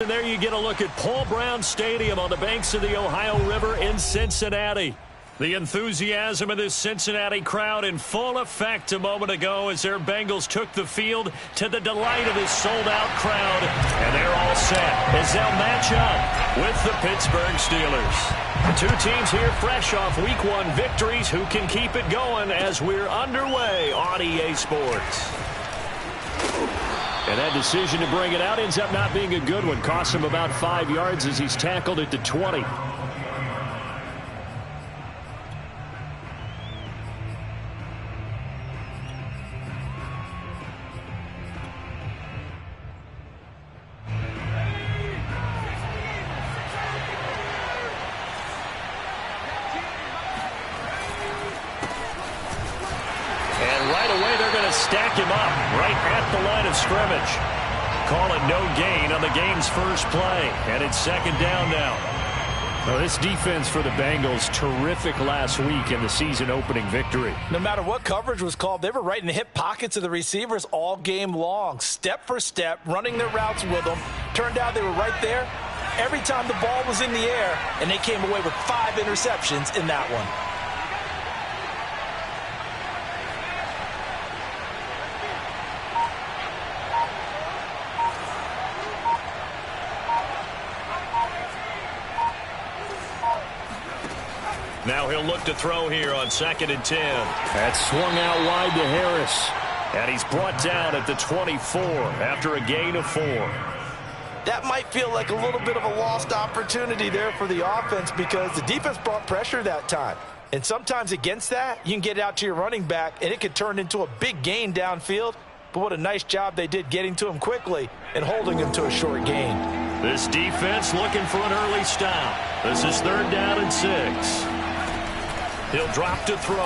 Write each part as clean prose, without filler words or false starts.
And there you get a look at Paul Brown Stadium on the banks of the Ohio River in Cincinnati. The enthusiasm of this Cincinnati crowd in full effect a moment ago as their Bengals took the field to the delight of this sold-out crowd. And they're all set as they'll match up with the Pittsburgh Steelers. The two teams here fresh off Week 1 victories. Who can keep it going as we're underway on EA Sports? And that decision to bring it out ends up not being a good one. Costs him about 5 yards as he's tackled at the 20. Stack him up right at the line of scrimmage. Call it no gain on the game's first play. And it's second down now. Well, this defense for the Bengals, terrific last week in the season-opening victory. No matter what coverage was called, they were right in the hip pockets of the receivers all game long. Step for step, running their routes with them. Turned out they were right there every time the ball was in the air, and they came away with 5 interceptions in that one. Now he'll look to throw here on 2nd and 10. That's swung out wide to Harris. And he's brought down at the 24 after a gain of 4. That might feel like a little bit of a lost opportunity there for the offense because the defense brought pressure that time. And sometimes against that, you can get it out to your running back, and it could turn into a big gain downfield. But what a nice job they did getting to him quickly and holding him to a short gain. This defense looking for an early stop. This is 3rd down and 6. He'll drop to throw.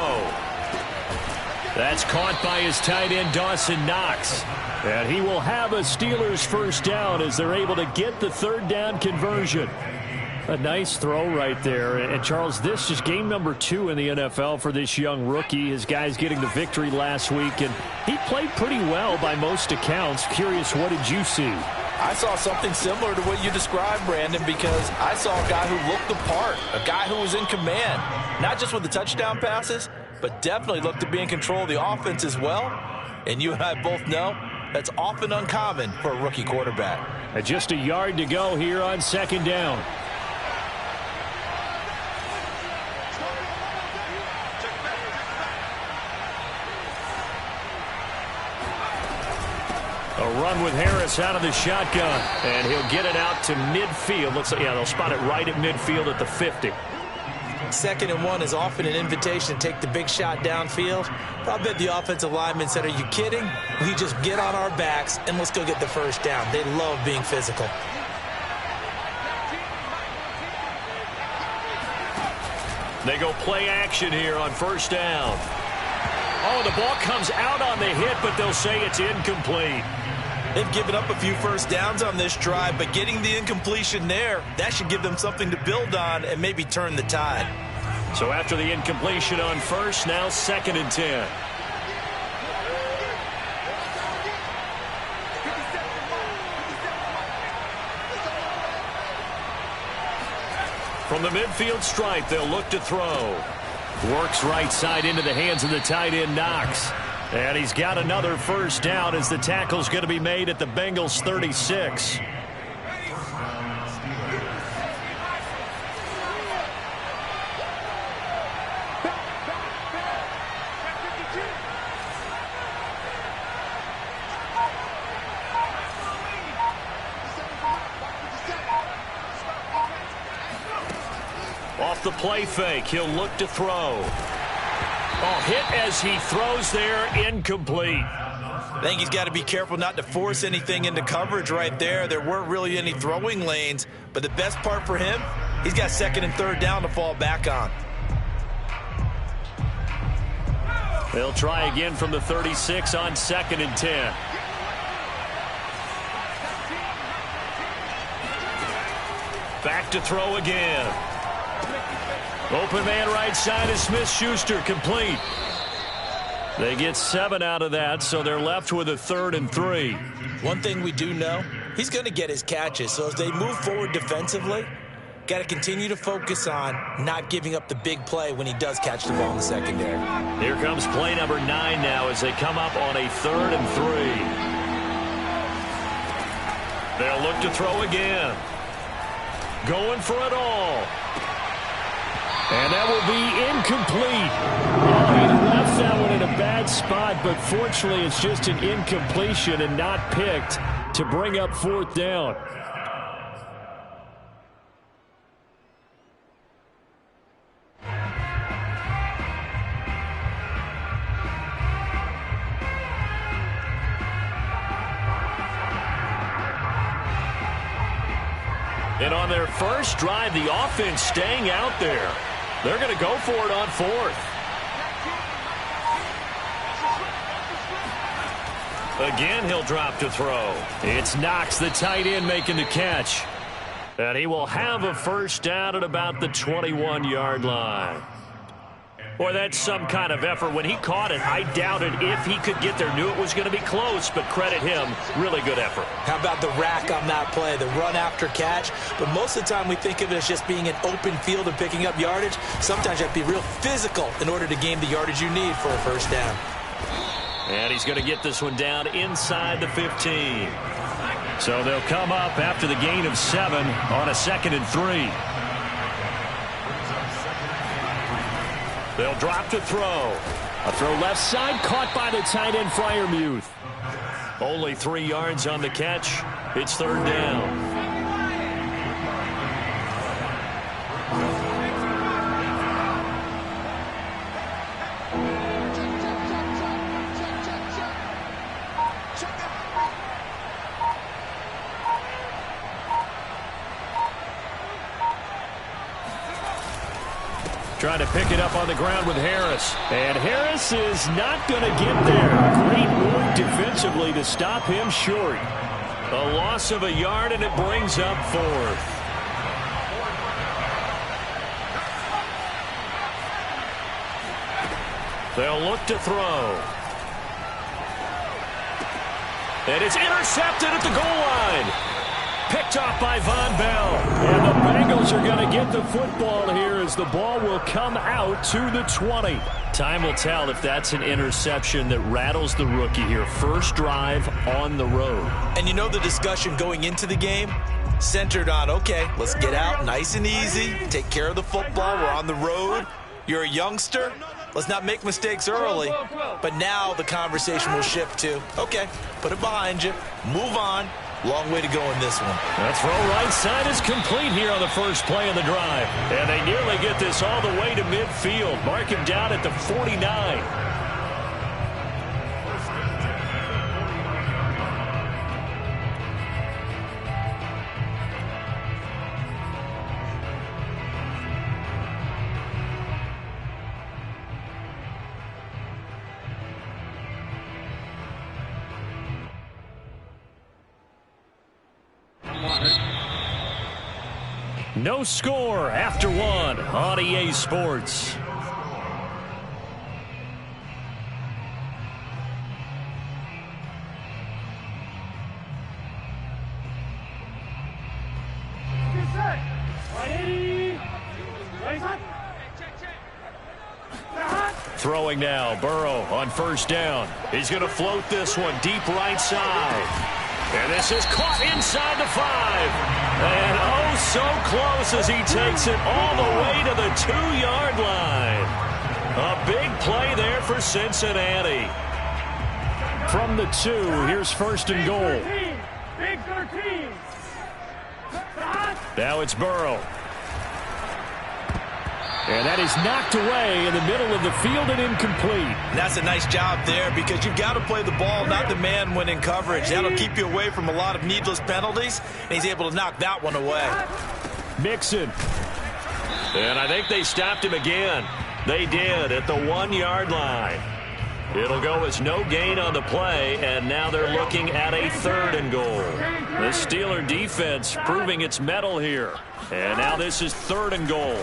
That's caught by his tight end, Dawson Knox. And he will have a Steelers first down as they're able to get the 3rd down conversion. A nice throw right there. And, Charles, this is game number 2 in the NFL for this young rookie. His guys getting the victory last week, and he played pretty well by most accounts. Curious, what did you see? I saw something similar to what you described, Brandon, because I saw a guy who looked the part, a guy who was in command, not just with the touchdown passes, but definitely looked to be in control of the offense as well. And you and I both know that's often uncommon for a rookie quarterback. And just a yard to go here on 2nd down. A run with Harris out of the shotgun, and he'll get it out to midfield. Looks like, yeah, they'll spot it right at midfield at the 50. 2nd and 1 is often an invitation to take the big shot downfield. I bet the offensive lineman said, are you kidding? We just get on our backs and let's go get the first down. They love being physical. They go play action here on 1st down. Oh, the ball comes out on the hit, but they'll say it's incomplete. They've given up a few first downs on this drive, but getting the incompletion there, that should give them something to build on and maybe turn the tide. So after the incompletion on 1st, now 2nd and 10. From the midfield stripe, they'll look to throw. Works right side into the hands of the tight end, Knox. And he's got another first down as the tackle's going to be made at the Bengals 36. Off the play fake, he'll look to throw. Oh, hit as he throws there, incomplete. I think he's got to be careful not to force anything into coverage right there. There weren't really any throwing lanes, but the best part for him, he's got 2nd and 3rd down to fall back on. They'll try again from the 36 on 2nd and 10. Back to throw again. Open man right side is Smith-Schuster, complete. They get 7 out of that, so they're left with a 3rd and 3. One thing we do know, he's going to get his catches. So as they move forward defensively, got to continue to focus on not giving up the big play when he does catch the ball in the secondary. Here comes play number 9 now as they come up on a 3rd and 3. They'll look to throw again. Going for it all. And that will be incomplete. Oh, he left that one in a bad spot, but fortunately it's just an incompletion and not picked to bring up 4th down. And on their first drive, the offense staying out there. They're going to go for it on 4th. Again, he'll drop to throw. It's Knox, the tight end, making the catch. And he will have a first down at about the 21-yard line. Boy, that's some kind of effort. When he caught it, I doubted if he could get there. Knew it was going to be close, but credit him. Really good effort. How about the rack on that play, the run after catch? But most of the time we think of it as just being an open field and picking up yardage. Sometimes you have to be real physical in order to gain the yardage you need for a first down. And he's going to get this one down inside the 15. So they'll come up after the gain of 7 on a 2nd and 3. They'll drop to throw. A throw left side, caught by the tight end, Freiermuth. Only 3 yards on the catch. It's 3rd down. Trying to pick it up on the ground with Harris. And Harris is not going to get there. Great work defensively to stop him short. A loss of a yard, and it brings up 4th. They'll look to throw. And it's intercepted at the goal line. Picked off by Von Bell. And the Bengals are going to get the football here as the ball will come out to the 20. Time will tell if that's an interception that rattles the rookie here. First drive on the road. And you know the discussion going into the game? Centered on, okay, let's get out nice and easy. Take care of the football. We're on the road. You're a youngster. Let's not make mistakes early. But now the conversation will shift to, okay, put it behind you. Move on. Long way to go in this one. That throw right side is complete here on the first play of the drive. And they nearly get this all the way to midfield. Mark him down at the 49. No score after 1 on EA Sports. Throwing now, Burrow on first down. He's going to float this one deep right side. And this is caught inside the 5. And oh, so close as he takes it all the way to the 2-yard line. A big play there for Cincinnati. From the 2, here's 1st and goal. Big 13. Now it's Burrow. And that is knocked away in the middle of the field and incomplete. And that's a nice job there because you've got to play the ball, not the man when in coverage. That'll keep you away from a lot of needless penalties, and he's able to knock that one away. Mixon. And I think they stopped him again. They did at the 1-yard line. It'll go as no gain on the play, and now they're looking at a 3rd and goal. The Steeler defense proving its mettle here. And now this is 3rd and goal.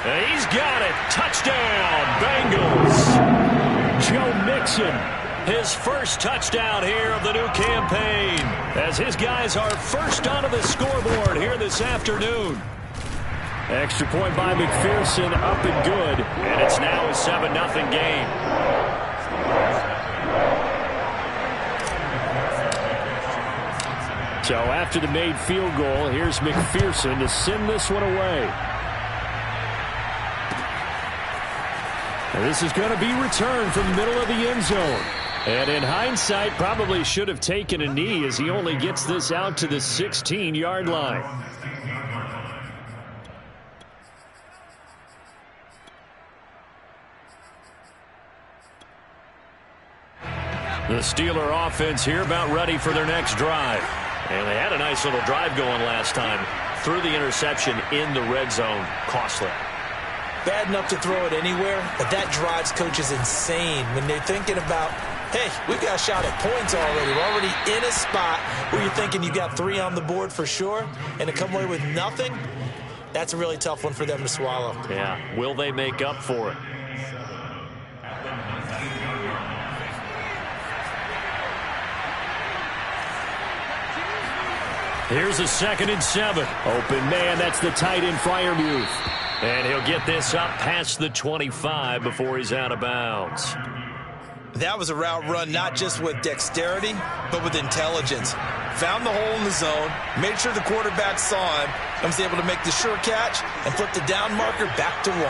And he's got it. Touchdown, Bengals. Joe Mixon His first touchdown here of the new campaign, as his guys are first onto the scoreboard here this afternoon. Extra point by McPherson, up and good, and it's now a 7-0 game. So after the made field goal, here's McPherson to send this one away. And this is going to be returned from the middle of the end zone. And in hindsight, probably should have taken a knee as he only gets this out to the 16-yard line. The Steeler offense here about ready for their next drive. And they had a nice little drive going last time. Threw the interception in the red zone. Costly. Bad enough to throw it anywhere, but that drives coaches insane when they're thinking about, hey, we've got a shot at points already. We're already in a spot where you're thinking you got 3 on the board for sure, and to come away with nothing, that's a really tough one for them to swallow. Yeah, will they make up for it? Here's a 2nd and 7. Open man, that's the tight end Freiermuth. And he'll get this up past the 25 before he's out of bounds. That was a route run not just with dexterity, but with intelligence. Found the hole in the zone, made sure the quarterback saw him, and was able to make the sure catch and flip the down marker back to 1.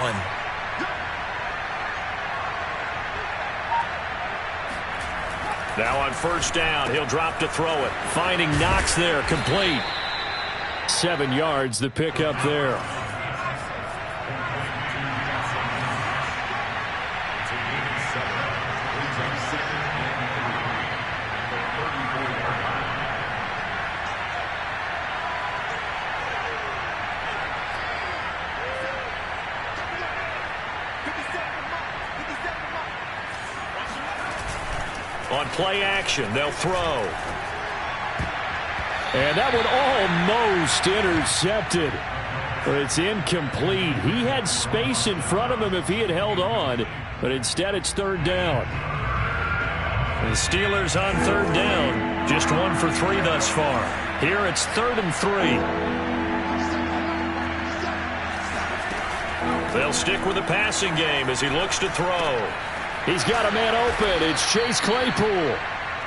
Now on first down, he'll drop to throw it. Finding Knox there, complete. 7 yards, the pickup there. On play action, they'll throw. And that one almost intercepted. But it's incomplete. He had space in front of him if he had held on, but instead it's 3rd down. The Steelers on 3rd down. Just 1 for 3 thus far. Here it's 3rd and 3. They'll stick with the passing game as he looks to throw. He's got a man open. It's Chase Claypool.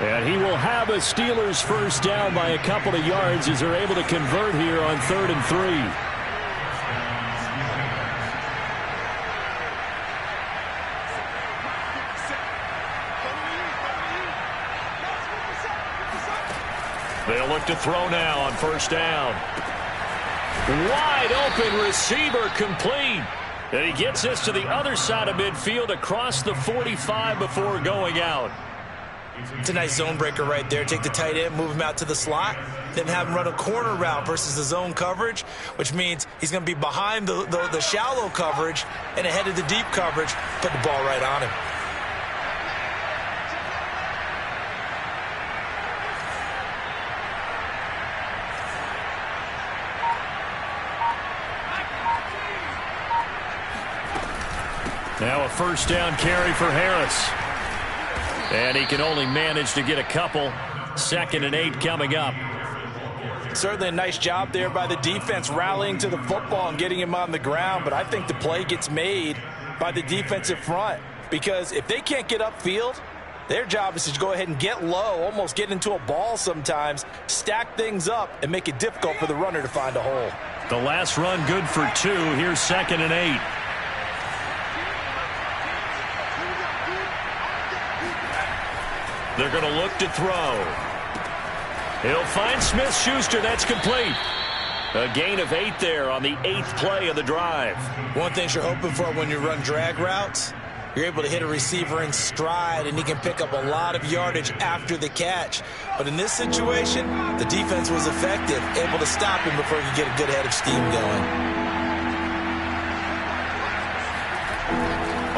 And he will have a Steelers first down by a couple of yards as they're able to convert here on 3rd and 3. They'll look to throw now on first down. Wide open receiver, complete. And he gets this to the other side of midfield across the 45 before going out. It's a nice zone breaker right there. Take the tight end, move him out to the slot, then have him run a corner route versus the zone coverage, which means he's going to be behind the shallow coverage and ahead of the deep coverage. Put the ball right on him. Now a first down carry for Harris. And he can only manage to get a couple. 2nd and 8 coming up. Certainly a nice job there by the defense rallying to the football and getting him on the ground. But I think the play gets made by the defensive front. Because if they can't get upfield, their job is to go ahead and get low, almost get into a ball sometimes, stack things up, and make it difficult for the runner to find a hole. The last run good for 2. Here's 2nd and 8. They're going to look to throw. He'll find Smith-Schuster. That's complete. A gain of 8 there on the 8th play of the drive. One thing you're hoping for when you run drag routes, you're able to hit a receiver in stride, and he can pick up a lot of yardage after the catch. But in this situation, the defense was effective, able to stop him before he could get a good head of steam going.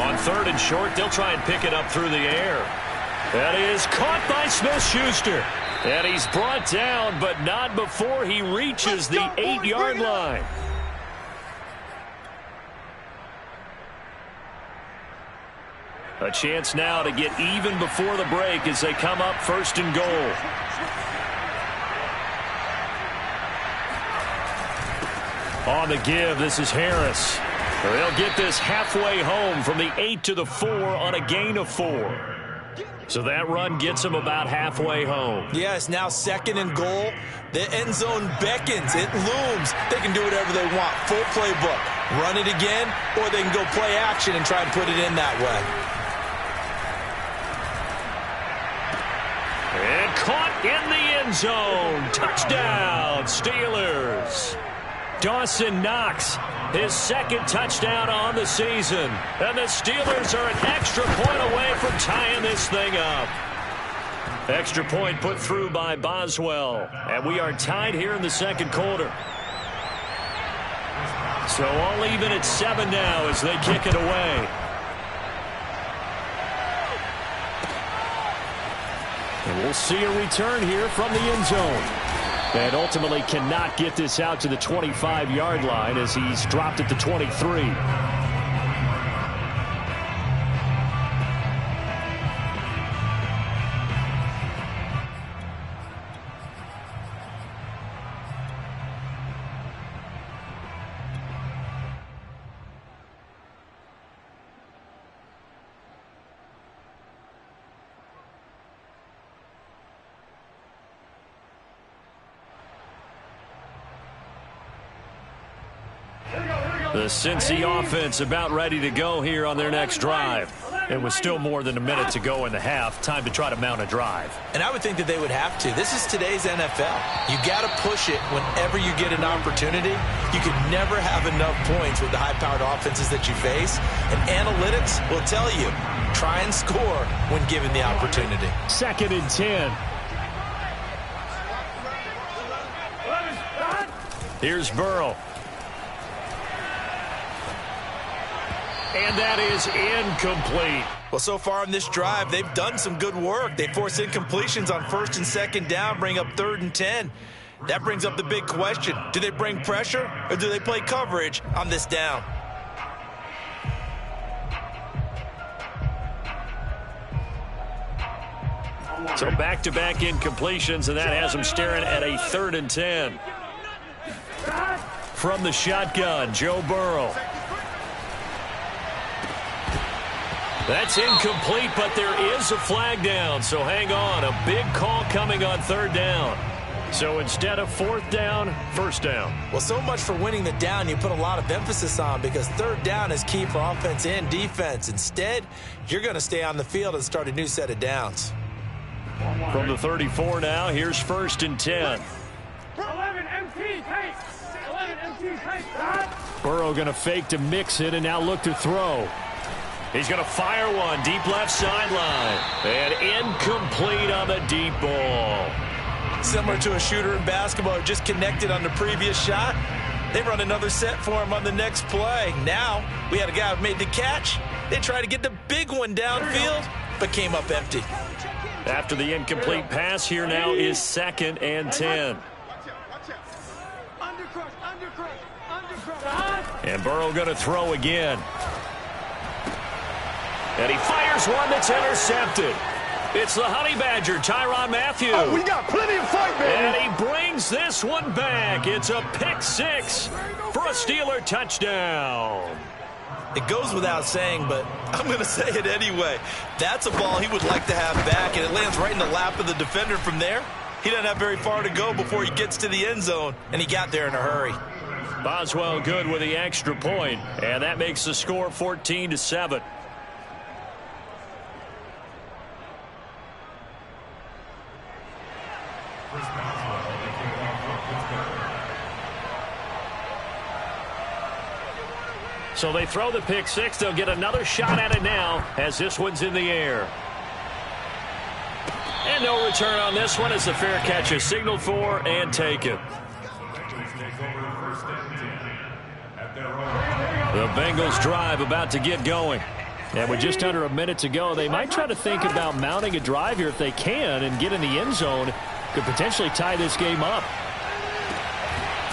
On 3rd and short, they'll try and pick it up through the air. That is caught by Smith-Schuster. And he's brought down, but not before he reaches the 8-yard line. A chance now to get even before the break as they come up first and goal. On the give, this is Harris. They'll get this halfway home from the 8 to the 4 on a gain of 4. So that run gets them about halfway home. Yeah, it's now second and goal. The end zone beckons. It looms. They can do whatever they want. Full playbook. Run it again, or they can go play action and try and put it in that way. And caught in the end zone. Touchdown, Steelers. Dawson Knox, his second touchdown on the season. And the Steelers are an extra point away from tying this thing up. Extra point put through by Boswell. And we are tied here in the second quarter. So all even at 7 now as they kick it away. And we'll see a return here from the end zone. And ultimately cannot get this out to the 25-yard line as he's dropped at the 23. The Cincy offense about ready to go here on their next drive. It was still more than a minute to go in the half. Time to try to mount a drive. And I would think that they would have to. This is today's NFL. You got to push it whenever you get an opportunity. You can never have enough points with the high-powered offenses that you face. And analytics will tell you, try and score when given the opportunity. 2nd and 10. Here's Burrow. And that is incomplete. Well, so far on this drive, they've done some good work. They force incompletions on 1st and 2nd down, bring up 3rd and 10. That brings up the big question. Do they bring pressure or do they play coverage on this down? So back-to-back incompletions, and that has them staring at a 3rd and 10. From the shotgun, Joe Burrow. That's incomplete, but there is a flag down, so hang on. A big call coming on 3rd down. So instead of 4th down, 1st down. Well, so much for winning the down you put a lot of emphasis on because 3rd down is key for offense and defense. Instead, you're going to stay on the field and start a new set of downs. From the 34 now, here's 1st and 10. 11 MT tight. 11 MT tight. Burrow going to fake to mix it and now look to throw. He's going to fire one deep left sideline. And incomplete on the deep ball. Similar to a shooter in basketball who just connected on the previous shot. They run another set for him on the next play. Now, we had a guy who made the catch. They tried to get the big one downfield, but came up empty. After the incomplete pass, here now is 2nd and 10. And Burrow going to throw again. And he fires one that's intercepted. It's the Honey Badger, Tyrann Mathieu. Oh, we got plenty of fight, baby. And he brings this one back. It's a pick 6 for a Steeler touchdown. It goes without saying, but I'm going to say it anyway. That's a ball he would like to have back, and it lands right in the lap of the defender from there. He doesn't have very far to go before he gets to the end zone, and he got there in a hurry. Boswell good with the extra point, and that makes the score 14-7. So they throw the pick 6. They'll get another shot at it now as this one's in the air. And no return on this one as the fair catch is signaled for and taken. The Bengals drive about to get going. And with just under a minute to go, they might try to think about mounting a drive here if they can and get in the end zone. Could potentially tie this game up.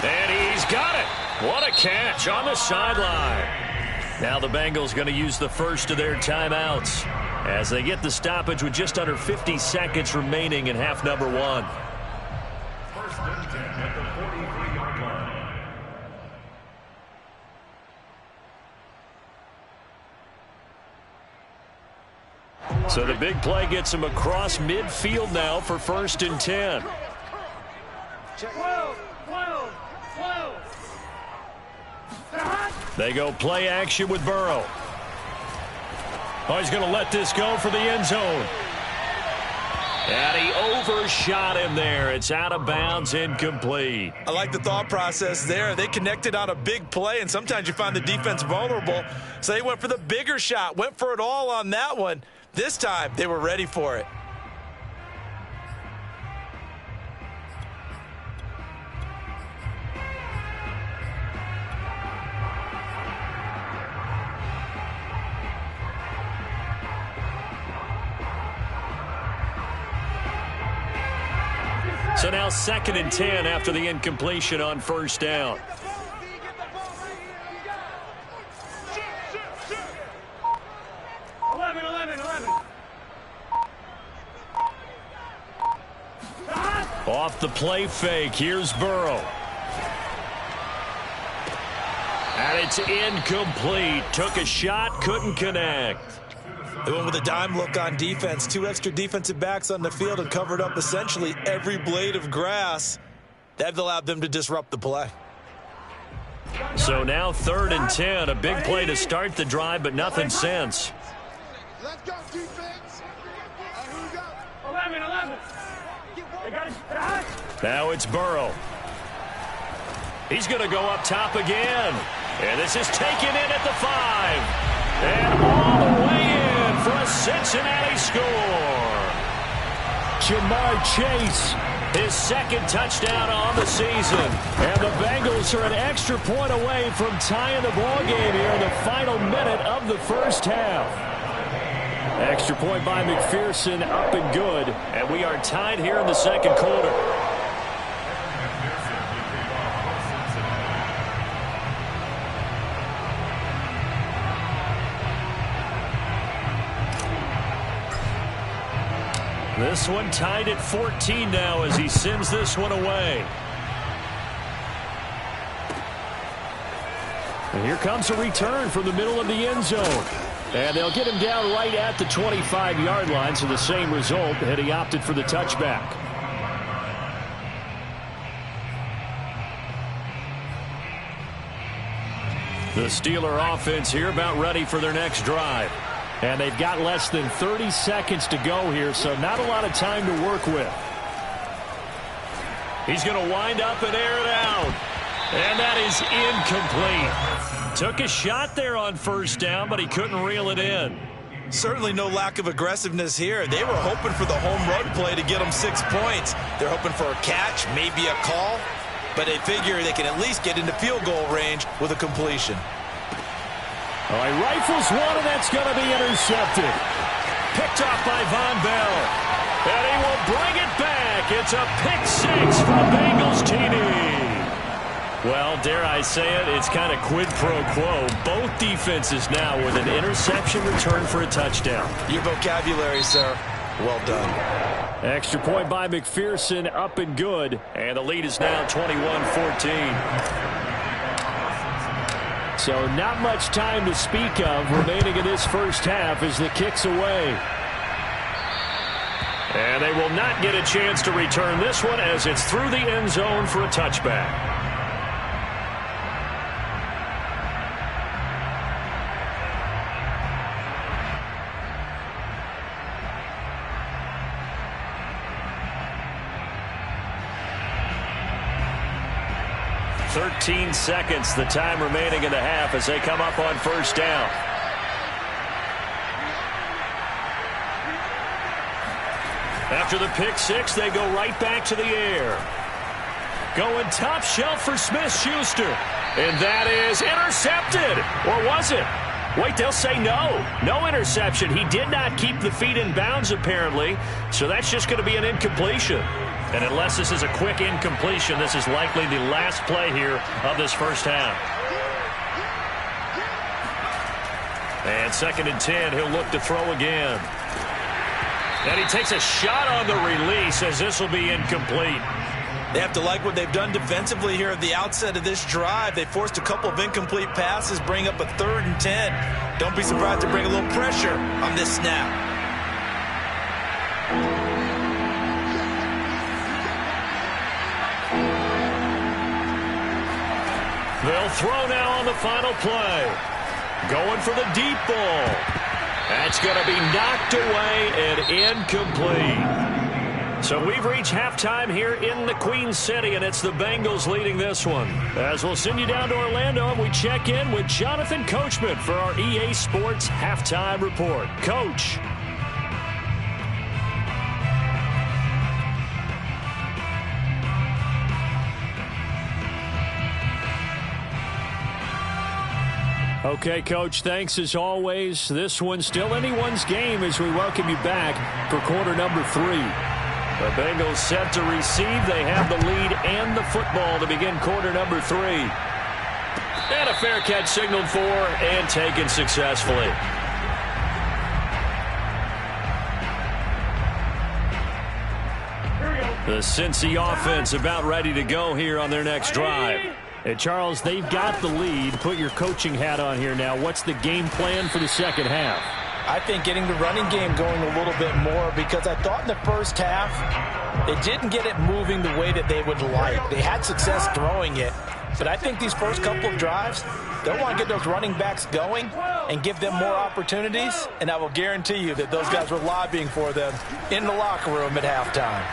And he's got it. What a catch on the sideline. Now the Bengals going to use the first of their timeouts as they get the stoppage with just under 50 seconds remaining in half number one. First and 10 at the 43-yard line. So the big play gets him across midfield now for first and 10. 12. They go play action with Burrow. Oh, he's going to let this go for the end zone. And he overshot him there. It's out of bounds, incomplete. I like the thought process there. They connected on a big play, and sometimes you find the defense vulnerable. So they went for the bigger shot, went for it all on that one. This time, they were ready for it. So now second and 10 after the incompletion on first down. Off the play fake, here's Burrow. And it's incomplete. Took a shot, couldn't connect. They went with a dime look on defense. 2 extra defensive backs on the field and covered up essentially every blade of grass. That allowed them to disrupt the play. So now third and 10. A big play to start the drive, but nothing since. Let's go, defense. Here we go. 11. They got it. Now it's Burrow. He's going to go up top again. And this is taken in at the 5. And all the way in for a Cincinnati score. Jamar Chase, his second touchdown on the season. And the Bengals are an extra point away from tying the ballgame here in the final minute of the first half. Extra point by McPherson, up and good. And we are tied here in the second quarter. This one tied at 14 now as he sends this one away. And here comes a return from the middle of the end zone. And they'll get him down right at the 25-yard line, so the same result had he opted for the touchback. The Steeler offense here about ready for their next drive. And they've got less than 30 seconds to go here, so not a lot of time to work with. He's going to wind up and air it out. And that is incomplete. Took a shot there on first down, but he couldn't reel it in. Certainly no lack of aggressiveness here. They were hoping for the home run play to get them 6 points. They're hoping for a catch, maybe a call, but they figure they can at least get into field goal range with a completion. All right, rifles one, and that's going to be intercepted. Picked off by Von Bell. And he will bring it back. It's a pick 6 for the Bengals TD. Well, dare I say it, it's kind of quid pro quo. Both defenses now with an interception return for a touchdown. Your vocabulary, sir. Well done. Extra point by McPherson, up and good. And the lead is now 21-14. So not much time to speak of remaining in this first half as the kick's away. And they will not get a chance to return this one as it's through the end zone for a touchback. .13 seconds, the time remaining in the half as they come up on first down. After the pick 6, they go right back to the air. Going top shelf for Smith-Schuster. And that is intercepted. Or was it? Wait, they'll say no. No interception. He did not keep the feet in bounds, apparently. So that's just going to be an incompletion. And unless this is a quick incompletion, this is likely the last play here of this first half. And 2nd and 10, he'll look to throw again. And he takes a shot on the release as this will be incomplete. They have to like what they've done defensively here at the outset of this drive. They forced a couple of incomplete passes, bring up a 3rd and 10. Don't be surprised to bring a little pressure on this snap. They'll throw now on the final play. Going for the deep ball. That's going to be knocked away and incomplete. So we've reached halftime here in the Queen City, and it's the Bengals leading this one. As we'll send you down to Orlando, and we check in with Jonathan Coachman for our EA Sports Halftime Report. Coach. Okay, Coach, thanks as always. This one's still anyone's game as we welcome you back for quarter number 3. The Bengals set to receive. They have the lead and the football to begin quarter number 3. And a fair catch signaled for and taken successfully. The Cincy offense about ready to go here on their next drive. And Charles, they've got the lead. Put your coaching hat on here now. What's the game plan for the second half? I think getting the running game going a little bit more, because I thought in the first half they didn't get it moving the way that they would like. They had success throwing it, but I think these first couple of drives, they'll want to get those running backs going and give them more opportunities, and I will guarantee you that those guys were lobbying for them in the locker room at halftime.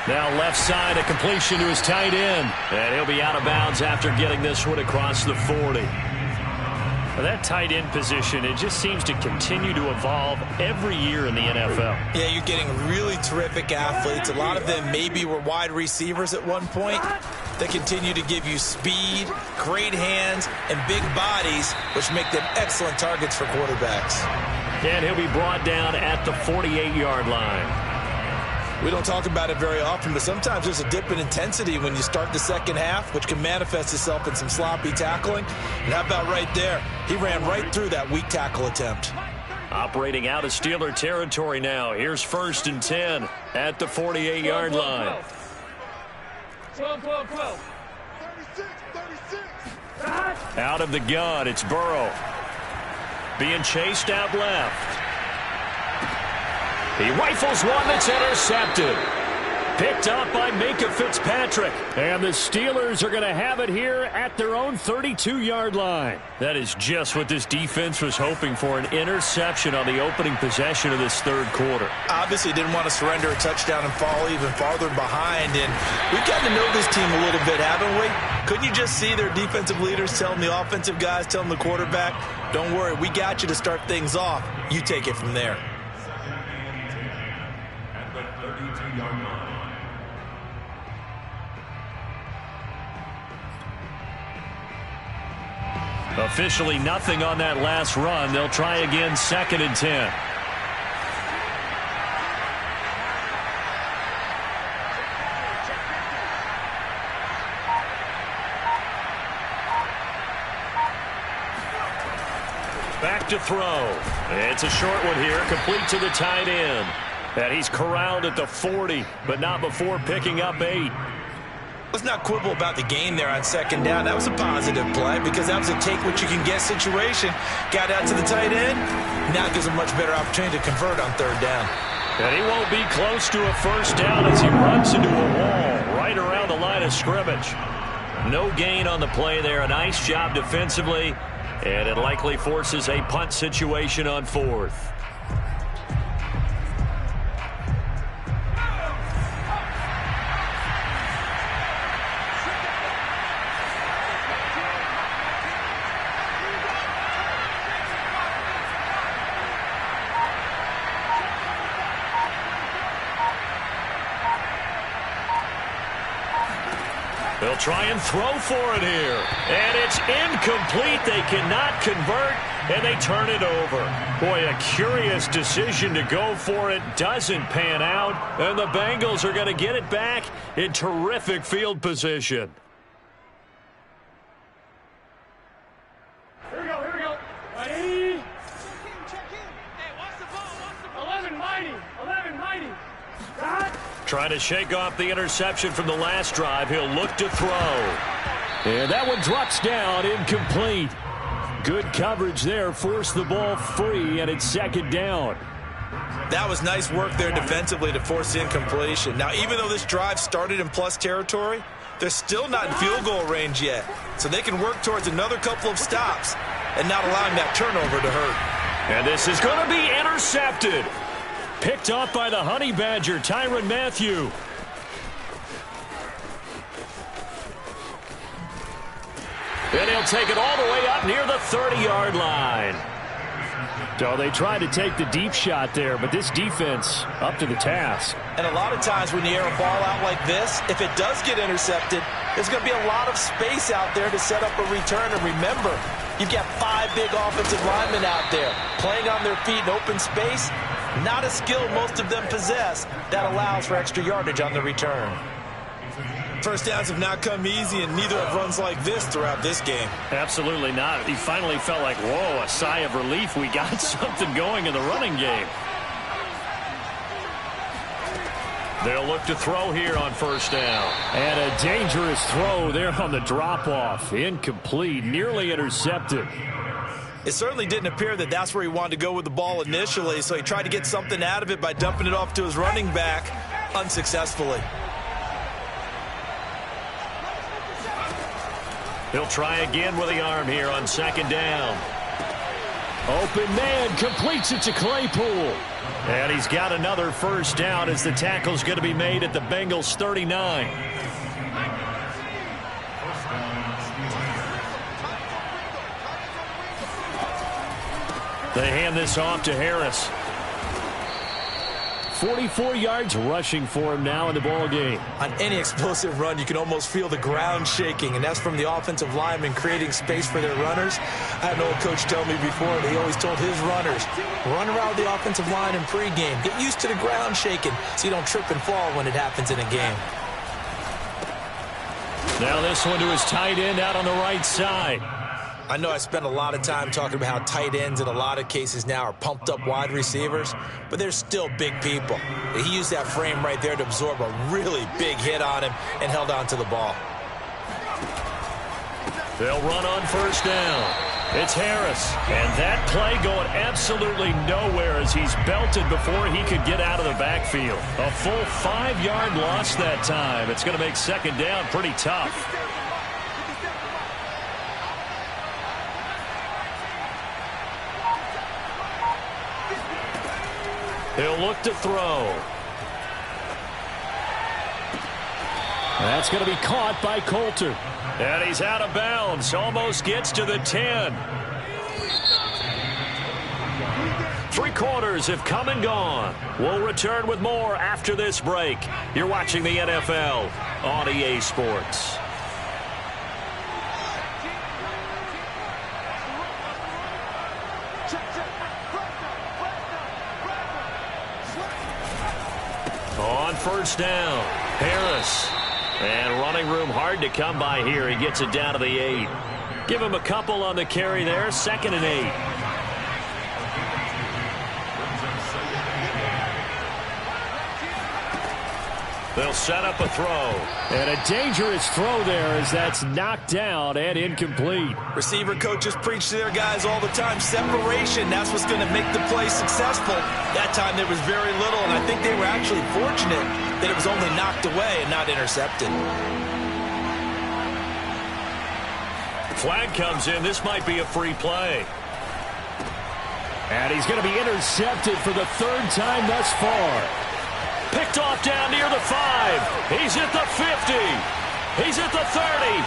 Now left side, a completion to his tight end. And he'll be out of bounds after getting this one across the 40. Well, that tight end position, it just seems to continue to evolve every year in the NFL. Yeah, you're getting really terrific athletes. A lot of them maybe were wide receivers at one point. They continue to give you speed, great hands, and big bodies, which make them excellent targets for quarterbacks. And he'll be brought down at the 48-yard line. We don't talk about it very often, but sometimes there's a dip in intensity when you start the second half, which can manifest itself in some sloppy tackling. And how about right there? He ran right through that weak tackle attempt. Operating out of Steeler territory now. Here's 1st and 10 at the 48-yard line. 12. 36. Out of the gun, it's Burrow. Being chased out left. He rifles one that's intercepted. Picked up by Minkah Fitzpatrick. And the Steelers are going to have it here at their own 32-yard line. That is just what this defense was hoping for, an interception on the opening possession of this third quarter. Obviously didn't want to surrender a touchdown and fall even farther behind. And we've gotten to know this team a little bit, haven't we? Couldn't you just see their defensive leaders telling the offensive guys, telling the quarterback, don't worry, we got you to start things off. You take it from there. Officially nothing on that last run. They'll try again, 2nd and 10. Back to throw. It's a short one here, complete to the tight end. And he's corralled at the 40, but not before picking up 8. Let's not quibble about the game there on 2nd down. That was a positive play because that was a take-what-you-can-get situation. Got out to the tight end. Now gives him a much better opportunity to convert on 3rd down. And he won't be close to a 1st down as he runs into a wall right around the line of scrimmage. No gain on the play there. A nice job defensively, and it likely forces a punt situation on 4th. They'll try and throw for it here. And it's incomplete. They cannot convert, and they turn it over. Boy, a curious decision to go for it. Doesn't pan out, and the Bengals are going to get it back in terrific field position. Trying to shake off the interception from the last drive. He'll look to throw. And that one drops down, incomplete. Good coverage there. Forced the ball free, and it's second down. That was nice work there defensively to force the incompletion. Now, even though this drive started in plus territory, they're still not in field goal range yet. So they can work towards another couple of stops and not allowing that turnover to hurt. And this is going to be intercepted. Picked off by the Honey Badger, Tyrann Mathieu. And he'll take it all the way up near the 30-yard line. So they tried to take the deep shot there, but this defense up to the task. And a lot of times when you air a ball out like this, if it does get intercepted, there's going to be a lot of space out there to set up a return. And remember, you've got 5 big offensive linemen out there playing on their feet in open space. Not a skill most of them possess that allows for extra yardage on the return. First downs have not come easy, and neither have runs like this throughout this game. Absolutely not. He finally felt like, whoa, a sigh of relief. We got something going in the running game. They'll look to throw here on first down. And a dangerous throw there on the drop-off. Incomplete, nearly intercepted. It certainly didn't appear that that's where he wanted to go with the ball initially, so he tried to get something out of it by dumping it off to his running back unsuccessfully. He'll try again with the arm here on second down. Open man, completes it to Claypool. And he's got another first down as the tackle's going to be made at the Bengals 39. They hand this off to Harris. 44 yards rushing for him now in the ball game. On any explosive run, you can almost feel the ground shaking, and that's from the offensive linemen creating space for their runners. I had an old coach tell me before that he always told his runners, run around the offensive line in pregame. Get used to the ground shaking so you don't trip and fall when it happens in a game. Now this one to his tight end out on the right side. I know I spent a lot of time talking about how tight ends in a lot of cases now are pumped up wide receivers, but they're still big people. He used that frame right there to absorb a really big hit on him and held on to the ball. They'll run on first down. It's Harris. And that play going absolutely nowhere as he's belted before he could get out of the backfield. A full 5-yard loss that time. It's going to make second down pretty tough. He'll look to throw. That's going to be caught by Coulter. And he's out of bounds. Almost gets to the 10. 3 quarters have come and gone. We'll return with more after this break. You're watching the NFL on EA Sports. On first down, Harris. And running room hard to come by here. He gets it down to the 8. Give him a couple on the carry there. 2nd and 8. They'll set up a throw. And a dangerous throw there as that's knocked down and incomplete. Receiver coaches preach to their guys all the time. Separation, that's what's going to make the play successful. That time there was very little, and I think they were actually fortunate that it was only knocked away and not intercepted. Flag comes in. This might be a free play. And he's going to be intercepted for the 3rd time thus far. Picked off down near the 5. He's at the 50. He's at the 30.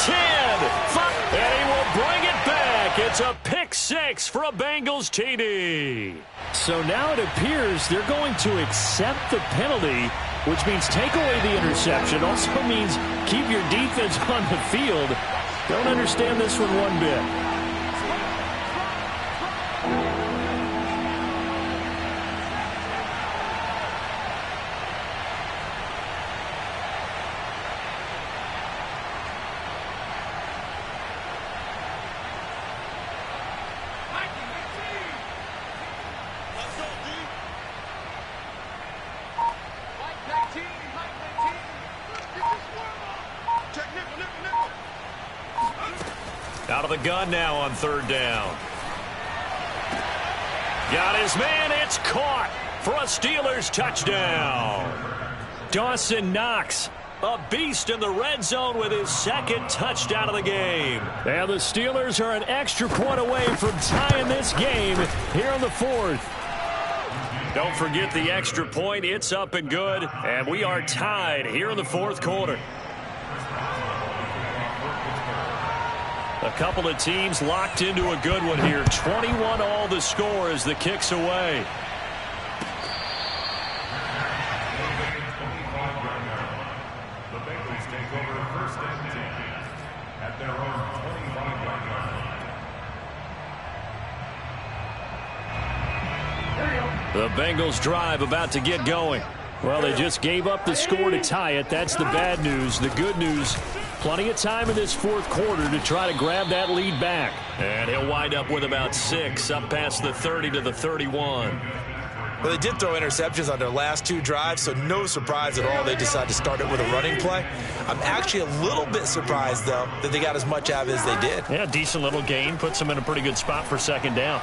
10. 5. And he will bring it back. It's a pick 6 for a Bengals TD. So now it appears they're going to accept the penalty, which means take away the interception. Also means keep your defense on the field. Don't understand this one bit. the gun now on third down. Got his man. It's caught for a Steelers touchdown. Dawson Knox, a beast in the red zone with his second touchdown of the game. And the Steelers are an extra point away from tying this game here in the fourth. Don't forget the extra point. It's up and good. And we are tied here in the fourth quarter. A couple of teams locked into a good one here. 21-all the score as the kick's away. The Bengals take over first and 10 at their own 25-yard line. The Bengals drive about to get going. Well, they just gave up the score to tie it. That's the bad news. The good news, plenty of time in this fourth quarter to try to grab that lead back. And he'll wind up with about 6, up past the 30 to the 31. Well, they did throw interceptions on their last 2 drives, so no surprise at all they decided to start it with a running play. I'm actually a little bit surprised, though, that they got as much out of it as they did. Yeah, decent little gain. Puts them in a pretty good spot for second down.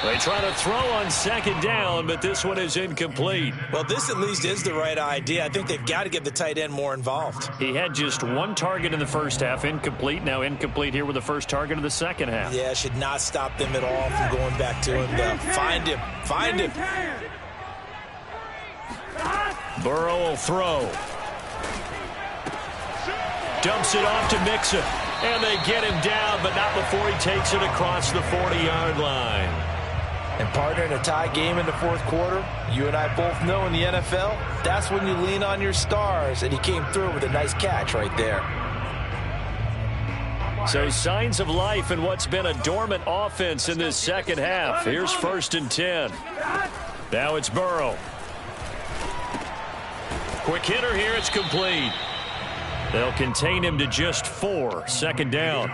They try to throw on second down, but this one is incomplete. Well, this at least is the right idea. I think they've got to get the tight end more involved. He had just 1 target in the first half, incomplete. Now incomplete here with the first target of the second half. Yeah, should not stop them at all from going back to him, though. Find him. Find him. Burrow will throw. Dumps it off to Mixon. And they get him down, but not before he takes it across the 40-yard line. And partner, in a tie game in the fourth quarter, you and I both know in the NFL, that's when you lean on your stars, and he came through with a nice catch right there. So signs of life in what's been a dormant offense in this second half. Here's first and 10. Now it's Burrow. Quick hitter here, it's complete. They'll contain him to just 4, second down.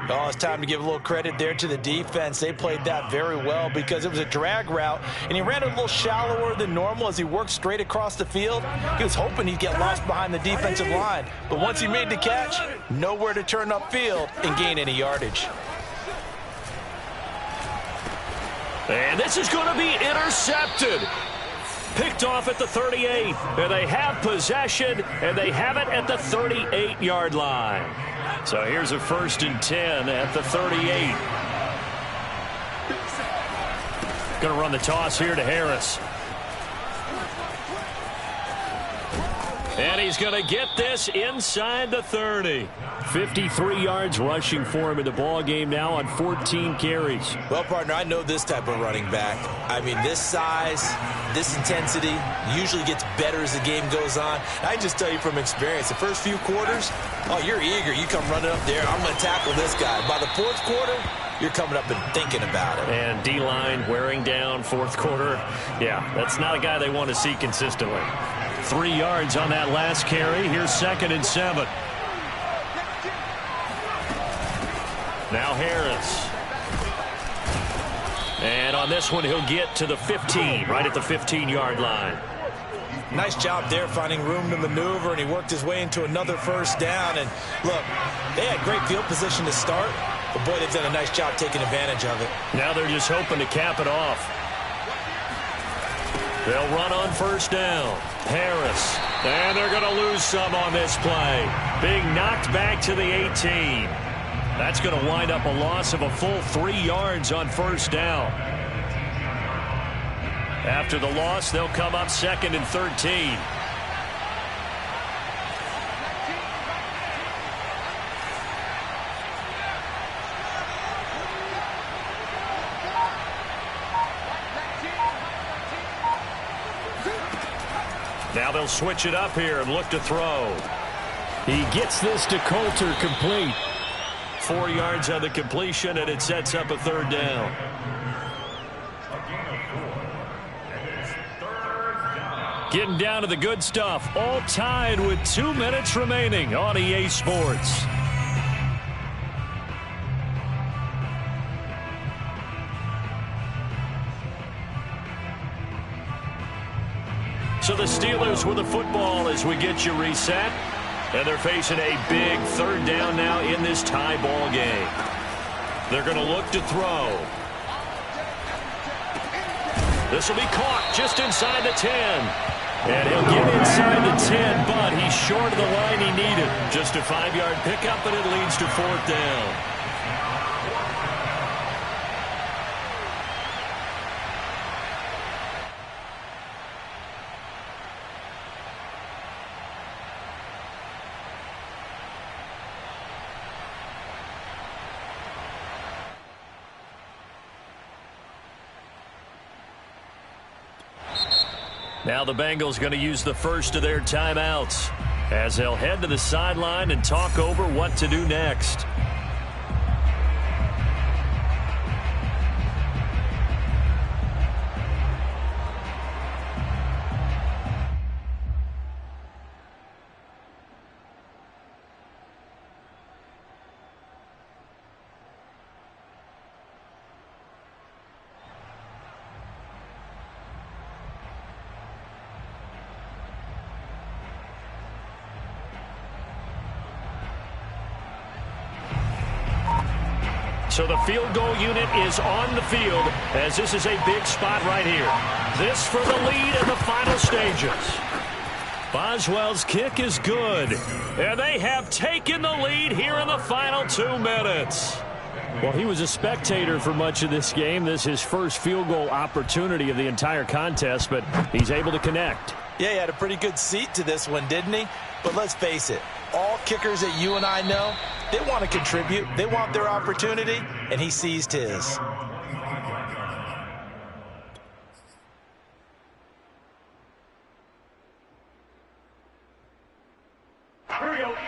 Oh, it's time to give a little credit there to the defense. They played that very well because it was a drag route, and he ran a little shallower than normal as he worked straight across the field. He was hoping he'd get lost behind the defensive line, but once he made the catch, nowhere to turn upfield and gain any yardage. And this is going to be intercepted. Picked off at the 38, and they have possession, and they have it at the 38-yard line. So here's a first and 10 at the 38. Going to run the toss here to Harris. And he's going to get this inside the 30. 53 yards rushing for him in the ball game now on 14 carries. Well, partner, I know this type of running back. I mean, this size, this intensity usually gets better as the game goes on. I just tell you from experience, the first few quarters, oh, you're eager. You come running up there, I'm going to tackle this guy. By the fourth quarter, you're coming up and thinking about it. And D-line wearing down fourth quarter. Yeah, that's not a guy they want to see consistently. 3 yards on that last carry. Here's second and 7. Now Harris. And on this one, he'll get to the 15, right at the 15-yard line. Nice job there finding room to maneuver, and he worked his way into another first down. And look, they had great field position to start, but boy, they've done a nice job taking advantage of it. Now they're just hoping to cap it off. They'll run on first down. Harris. And they're going to lose some on this play. Being knocked back to the 18. That's going to wind up a loss of a full 3 yards on first down. After the loss, they'll come up second and 13. Now they'll switch it up here and look to throw. He gets this to Coulter, complete. 4 yards on the completion, and it sets up a third down. Getting down to the good stuff. All tied with 2 minutes remaining on EA Sports. So the Steelers with the football as we get you reset. And they're facing a big third down now in this tie ball game. They're going to look to throw. This will be caught just inside the 10. And he'll get inside the 10, but he's short of the line he needed. Just a 5-yard pickup, and it leads to fourth down. Now the Bengals going to use the first of their timeouts as they'll head to the sideline and talk over what to do next. So the field goal unit is on the field as this is a big spot right here. This for the lead in the final stages. Boswell's kick is good. And they have taken the lead here in the final 2 minutes. Well, he was a spectator for much of this game. This is his first field goal opportunity of the entire contest, but he's able to connect. Yeah, he had a pretty good seat to this one, didn't he? But let's face it, all kickers that you and I know, they want to contribute. They want their opportunity, and he seized his.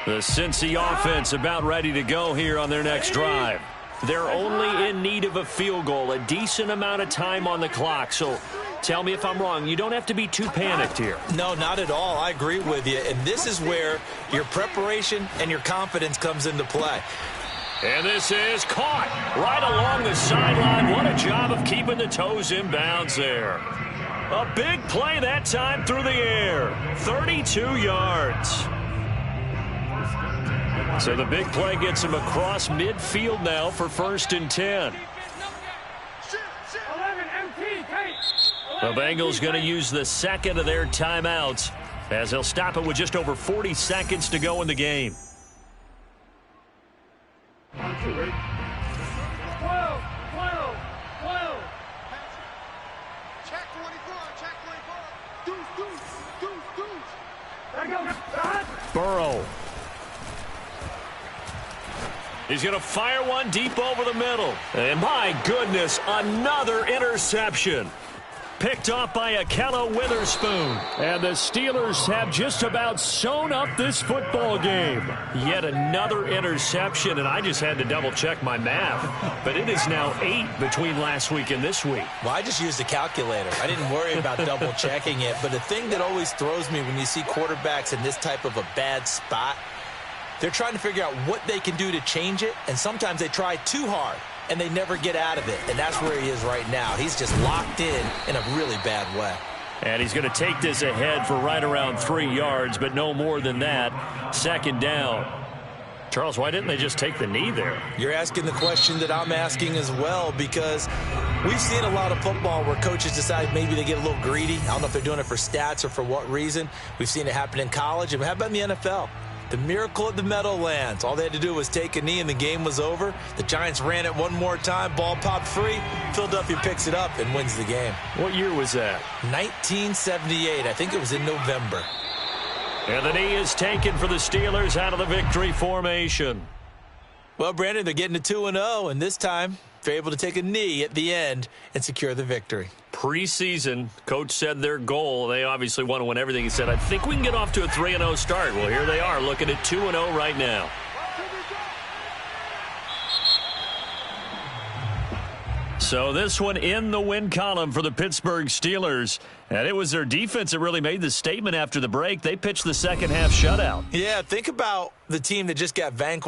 The Cincy offense about ready to go here on their next drive. They're only in need of a field goal, a decent amount of time on the clock. So tell me if I'm wrong. You don't have to be too panicked here. No, not at all. I agree with you. And this is where your preparation and your confidence comes into play. And this is caught right along the sideline. What a job of keeping the toes in bounds there. A big play that time through the air. 32 yards. So the big play gets him across midfield now for 1st and 10. The Bengals going to use the second of their timeouts as they'll stop it with just over 40 seconds to go in the game. 12, 12, 12. Check 24, check 24. Deuce, deuce, deuce, deuce. Burrow. He's going to fire one deep over the middle. And my goodness, another interception. Picked off by Ahkello Witherspoon. And the Steelers have just about sewn up this football game. Yet another interception, and I just had to double-check my math. But it is now 8 between last week and this week. Well, I just used a calculator. I didn't worry about double-checking it. But the thing that always throws me when you see quarterbacks in this type of a bad spot, they're trying to figure out what they can do to change it, and sometimes they try too hard, and they never get out of it, and that's where he is right now. He's just locked in a really bad way. And he's going to take this ahead for right around 3 yards, but no more than that. 2nd down. Charles, why didn't they just take the knee there? You're asking the question that I'm asking as well, because we've seen a lot of football where coaches decide maybe they get a little greedy. I don't know if they're doing it for stats or for what reason. We've seen it happen in college, and how about in the NFL? The miracle at the Meadowlands. All they had to do was take a knee and the game was over. The Giants ran it one more time. Ball popped free. Philadelphia picks it up and wins the game. What year was that? 1978. I think it was in November. And the knee is taken for the Steelers out of the victory formation. Well, Brandon, they're getting to 2-0, and this time they're able to take a knee at the end and secure the victory. Preseason, coach said their goal, they obviously want to win everything. He said, I think we can get off to a 3-0 start. Well, here they are looking at 2-0 right now. So this one in the win column for the Pittsburgh Steelers. And it was their defense that really made the statement after the break. They pitched the second half shutout. Yeah, think about the team that just got vanquished.